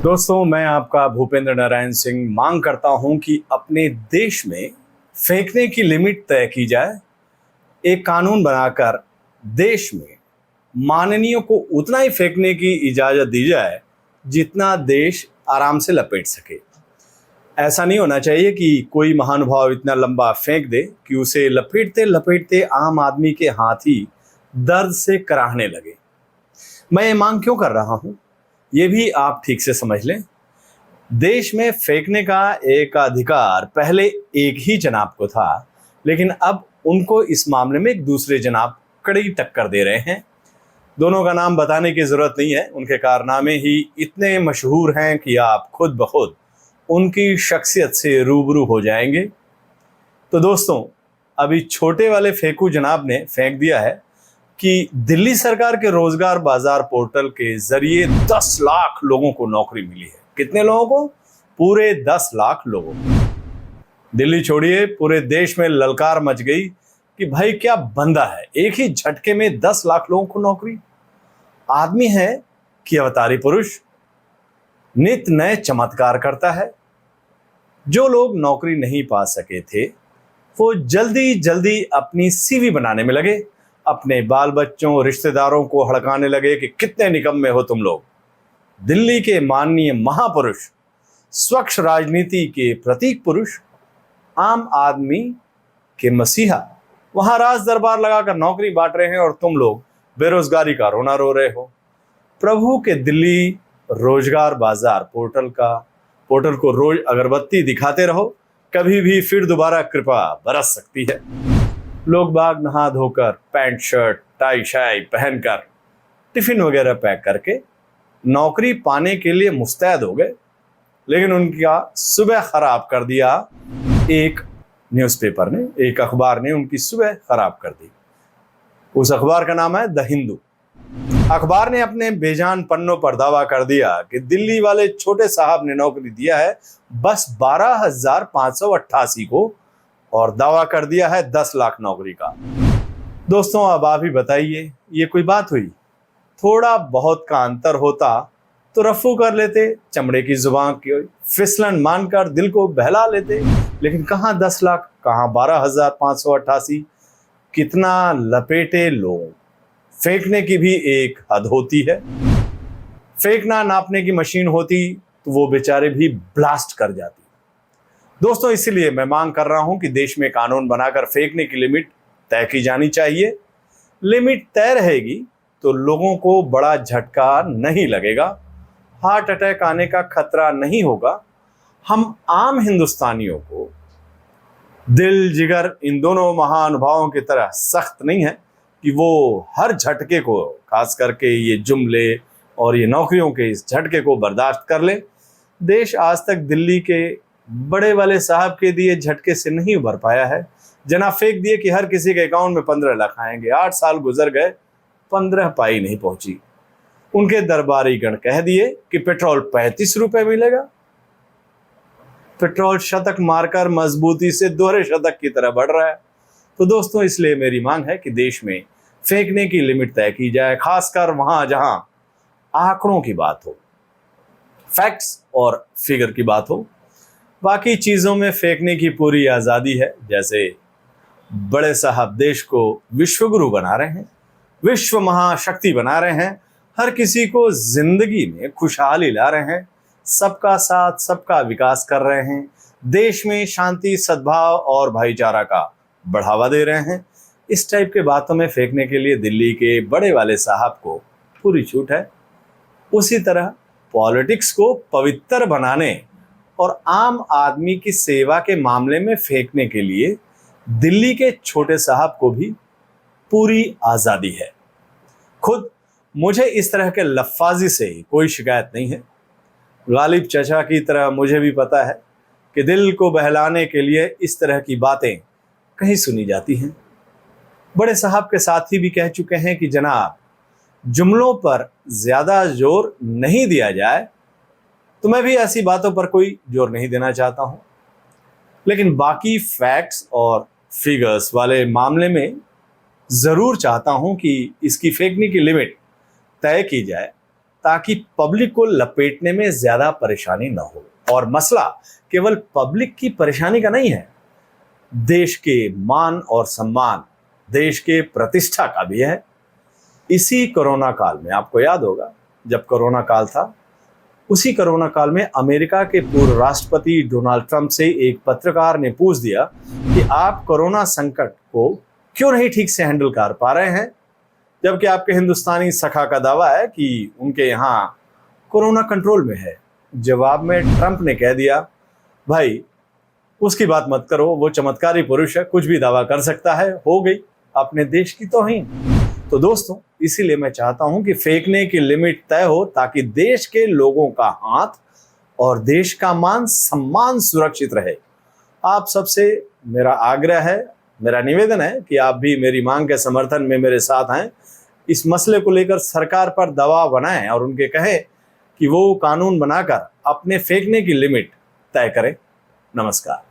दोस्तों, मैं आपका भूपेंद्र नारायण सिंह मांग करता हूं कि अपने देश में फेंकने की लिमिट तय की जाए। एक कानून बनाकर देश में माननीयों को उतना ही फेंकने की इजाज़त दी जाए जितना देश आराम से लपेट सके। ऐसा नहीं होना चाहिए कि कोई महानुभाव इतना लंबा फेंक दे कि उसे लपेटते लपेटते आम आदमी के हाथ ही दर्द से कराहने लगे। मैं ये मांग क्यों कर रहा हूँ, ये भी आप ठीक से समझ लें। देश में फेंकने का एक अधिकार पहले एक ही जनाब को था, लेकिन अब उनको इस मामले में एक दूसरे जनाब कड़ी टक्कर दे रहे हैं। दोनों का नाम बताने की जरूरत नहीं है, उनके कारनामे ही इतने मशहूर हैं कि आप खुद ब खुद उनकी शख्सियत से रूबरू हो जाएंगे। तो दोस्तों, अभी छोटे वाले फेंकू जनाब ने फेंक दिया है कि दिल्ली सरकार के रोजगार बाजार पोर्टल के जरिए 10 लाख लोगों को नौकरी मिली है। कितने लोगों को? पूरे 10 लाख लोगों को। दिल्ली छोड़िए, पूरे देश में ललकार मच गई कि भाई क्या बंदा है, एक ही झटके में 10 लाख लोगों को नौकरी। आदमी है कि अवतारी पुरुष, नित नए चमत्कार करता है। जो लोग नौकरी नहीं पा सके थे वो जल्दी जल्दी अपनी सीवी बनाने में लगे, अपने बाल बच्चों रिश्तेदारों को हड़काने लगे कि कितने निकम्मे हो तुम लोग। दिल्ली के माननीय महापुरुष, स्वच्छ राजनीति के प्रतीक पुरुष, आम आदमी के मसीहा वहां राज दरबार लगाकर नौकरी बांट रहे हैं और तुम लोग बेरोजगारी का रोना रो रहे हो। प्रभु के दिल्ली रोजगार बाजार पोर्टल को रोज अगरबत्ती दिखाते रहो, कभी भी फिर दोबारा कृपा बरस सकती है। लोग बाग नहा धोकर पैंट शर्ट टाई शाई पहनकर टिफिन वगैरह पैक करके नौकरी पाने के लिए मुस्तैद हो गए, लेकिन उनका सुबह खराब कर दिया एक न्यूज़पेपर ने, एक अखबार ने उनकी सुबह खराब कर दी। उस अखबार का नाम है द हिंदू। अखबार ने अपने बेजान पन्नों पर दावा कर दिया कि दिल्ली वाले छोटे साहब ने नौकरी दिया है बस 12,588 को, और दावा कर दिया है 10 लाख नौकरी का। दोस्तों, अब आप ही बताइए, ये कोई बात हुई? थोड़ा बहुत का अंतर होता तो रफू कर लेते, चमड़े की जुबान की फिसलन मानकर दिल को बहला लेते, लेकिन कहाँ 10 लाख, कहाँ 12,588। कितना लपेटे लोग। फेंकने की भी एक हद होती है। फेंकना नापने की मशीन होती तो वो बेचारे भी ब्लास्ट कर जाती। दोस्तों, इसीलिए मैं मांग कर रहा हूं कि देश में कानून बनाकर फेंकने की लिमिट तय की जानी चाहिए। लिमिट तय रहेगी तो लोगों को बड़ा झटका नहीं लगेगा, हार्ट अटैक आने का खतरा नहीं होगा। हम आम हिंदुस्तानियों को दिल जिगर इन दोनों महानुभावों की तरह सख्त नहीं है कि वो हर झटके को, खास करके ये जुमले और ये नौकरियों के इस झटके को बर्दाश्त कर ले। देश आज तक दिल्ली के बड़े वाले साहब के दिए झटके से नहीं उभर पाया है। जना फेंक दिए कि हर किसी के अकाउंट में 15 लाख आएंगे। 8 साल गुजर गए, 15 पाई नहीं पहुंची। उनके दरबारी गण कह दिए कि पेट्रोल 35 रुपए मिलेगा। पेट्रोल शतक मारकर मजबूती से दोहरे शतक की तरह बढ़ रहा है। तो दोस्तों, इसलिए मेरी मांग है कि देश में फेंकने की लिमिट तय की जाए, खासकर वहां जहां आंकड़ों की बात हो, फैक्ट्स और फिगर की बात हो। बाकी चीजों में फेंकने की पूरी आजादी है। जैसे बड़े साहब देश को विश्वगुरु बना रहे हैं, विश्व महाशक्ति बना रहे हैं, हर किसी को जिंदगी में खुशहाली ला रहे हैं, सबका साथ सबका विकास कर रहे हैं, देश में शांति सद्भाव और भाईचारा का बढ़ावा दे रहे हैं। इस टाइप के बातों में फेंकने के लिए दिल्ली के बड़े वाले साहब को पूरी छूट है। उसी तरह पॉलिटिक्स को पवित्र बनाने और आम आदमी की सेवा के मामले में फेंकने के लिए दिल्ली के छोटे साहब को भी पूरी आज़ादी है। खुद मुझे इस तरह के लफ्फाजी से कोई शिकायत नहीं है। गालिब चचा की तरह मुझे भी पता है कि दिल को बहलाने के लिए इस तरह की बातें कहीं सुनी जाती हैं। बड़े साहब के साथी भी कह चुके हैं कि जनाब, जुमलों पर ज़्यादा जोर नहीं दिया जाए, तो मैं भी ऐसी बातों पर कोई जोर नहीं देना चाहता हूं। लेकिन बाकी फैक्ट्स और फिगर्स वाले मामले में ज़रूर चाहता हूं कि इसकी फेंकने की लिमिट तय की जाए, ताकि पब्लिक को लपेटने में ज्यादा परेशानी न हो। और मसला केवल पब्लिक की परेशानी का नहीं है, देश के मान और सम्मान, देश के प्रतिष्ठा का भी है। इसी कोरोना काल में आपको याद होगा, जब कोरोना काल था, उसी कोरोना काल में अमेरिका के पूर्व राष्ट्रपति डोनाल्ड ट्रंप से एक पत्रकार ने पूछ दिया कि आप कोरोना संकट को क्यों नहीं ठीक से हैंडल कर पा रहे हैं, जबकि आपके हिंदुस्तानी सखा का दावा है कि उनके यहाँ कोरोना कंट्रोल में है। जवाब में ट्रंप ने कह दिया, भाई उसकी बात मत करो, वो चमत्कारी पुरुष है, कुछ भी दावा कर सकता है। हो गई अपने देश की तौहीन। तो दोस्तों, इसीलिए मैं चाहता हूं कि फेंकने की लिमिट तय हो, ताकि देश के लोगों का हाथ और देश का मान सम्मान सुरक्षित रहे। आप सबसे मेरा आग्रह है, मेरा निवेदन है कि आप भी मेरी मांग के समर्थन में मेरे साथ आएं। इस मसले को लेकर सरकार पर दबाव बनाएं और उनके कहें कि वो कानून बनाकर अपने फेंकने की लिमिट तय करें। नमस्कार।